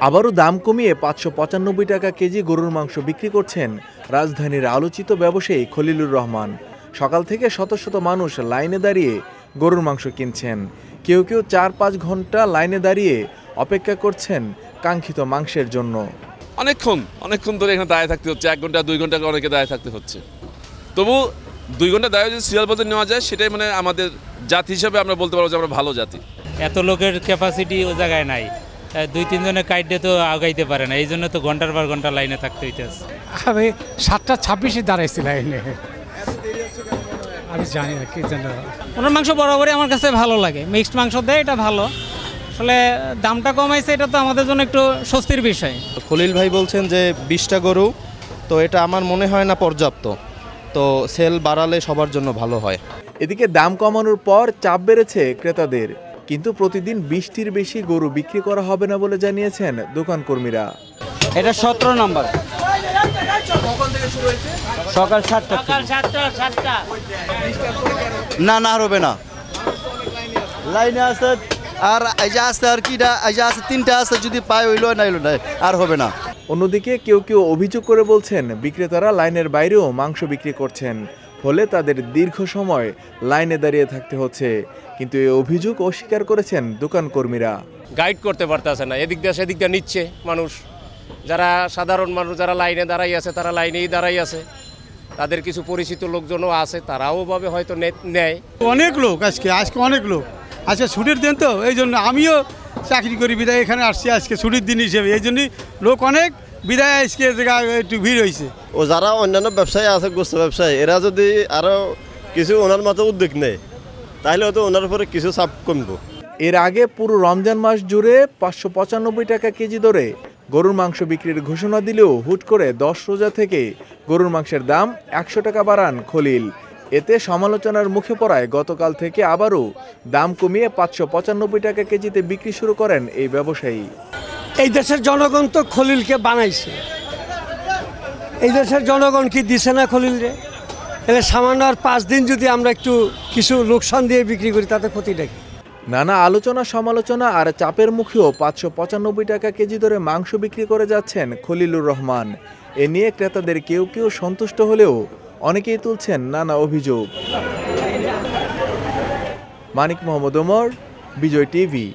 আবারও দাম কমিয়ে ৫৯৫ টাকা কেজি গরুর মাংস বিক্রি করছেন রাজধানীর আলোচিত ব্যবসায়ী খলিলুর রহমান। সকাল থেকে শত শত মানুষ লাইনে দাঁড়িয়ে গরুর মাংস কিনছেন। কেউ কেউ ৪-৫ ঘন্টা লাইনে দাঁড়িয়ে অপেক্ষা করছেন কাঙ্ক্ষিত মাংসের জন্য। অনেকক্ষণ ধরে এখানে দাঁড়িয়ে থাকতে হচ্ছে, 1 ঘন্টা 2 ঘন্টা অনেকে দাঁড়িয়ে থাকতে হচ্ছে। তবু 2 ঘন্টা দাঁড়িয়ে যদি সিরিয়াল পথে নেওয়া যায়, সেটাই মানে আমাদের জাতি হিসাবে আমরা বলতে পারবো যে আমরা ভালো জাতি। এত লোকের ক্যাপাসিটি ও জায়গায় নাই, 2-3 জনের কাইডে তো আগাইতে পারে না, এই জন্য তো ঘন্টার পর ঘন্টা লাইনে থাকতে হইতেছে। আমি 7:26 দাঁড়াইছি লাইনে। আমি জানি না কি জানি। ওনার মাংস বরাবরই আমার কাছে ভালো লাগে, মিক্সড মাংস দেয়, এটা ভালো। আসলে দামটা কমাইছে, এটা তো আমাদের জন্য একটু স্বস্তির বিষয়। খলিল ভাই বলছেন যে 20টা গরু, তো এটা আমার মনে হয় না পর্যাপ্ত, তো সেল বাড়ালে সবার জন্য ভালো হয়। এদিকে দাম কমানোর পর চাপ বেড়েছে ক্রেতাদের, কিন্তু প্রতিদিন 20টির বেশি গরু বিক্রি করা হবে না বলে জানিয়েছেন দোকান কর্মীরা। এটা 17 নম্বর। সকাল 7টা। না হবে না, লাইনে আছে। আর এই যে আছে, আর কিটা এই যে আছে 3টা আছে, যদি পায় হইলো না আর হবে না। অন্যদিকে কেউ কেউ অভিযোগ করে বলছেন বিক্রেতারা লাইনের বাইরেও মাংস বিক্রি করছেন, ফলে তাদের দীর্ঘ সময় লাইনে দাঁড়িয়ে থাকতে হচ্ছে। কিন্তু এই অভিযোগ অস্বীকার করেছেন দোকান কর্মীরা। গাইড করতে পারতেছে না, এদিক দিয়ে সেদিক দিয়ে নিচ্ছে মানুষ। যারা সাধারণ মানুষ যারা লাইনে দাঁড়াই আছে, তারা লাইনেই দাঁড়াই আছে। তাদের কিছু পরিচিত লোকজনও আছে, তারাও ভাবে হয়তো নেয়। অনেক লোক আজকে অনেক লোক আজকে ছুটির দিন, তো এই জন্য আমিও চাকরি করি বিদায় এখানে আসছি আজকে ছুটির দিন হিসেবে, এই জন্যই লোক অনেক বিদায় আজকে একটু ভিড় হয়েছে। ও যারা অন্যান্য ব্যবসায়ী আছে, গোস্ত ব্যবসায়ী, এরা যদি আরও কিছু ওনার মতো উদ্যোগ নেয়, তাহলে হয়তো ওনার উপরে কিছু চাপ কমবো। এর আগে পুরো রমজান মাস জুড়ে 595 টাকা কেজি দরে গরুর মাংস বিক্রির ঘোষণা দিলেও হুট করে 10 রোজা থেকে গরুর মাংসের দাম 100 টাকা বাড়ান খলিল। এতে সমালোচনার মুখে পড়ায় গতকাল থেকে আবারও দাম কমিয়ে 595 টাকা কেজিতে বিক্রি শুরু করেন এই ব্যবসায়ী। এই দেশের জনগণ তো খলিলকে বানাইছে, এই দেশের জনগণ কি দিছে না খলিলরে? এলে সামান্য আর 5 দিন যদি আমরা একটু কিছু লোকসান দিয়ে বিক্রি করি, তাতে ক্ষতিটা কি? নানা আলোচনা সমালোচনা আর চাপের মুখেও 595 টাকা কেজি দরে মাংস বিক্রি করে যাচ্ছেন খলিলুর রহমান। এ নিয়ে ক্রেতাদের কেউ কেউ সন্তুষ্ট হলেও অনেকেই তুলছেন নানা অভিযোগ। মানিক মোহাম্মদ ওমর, বিজয় টিভি।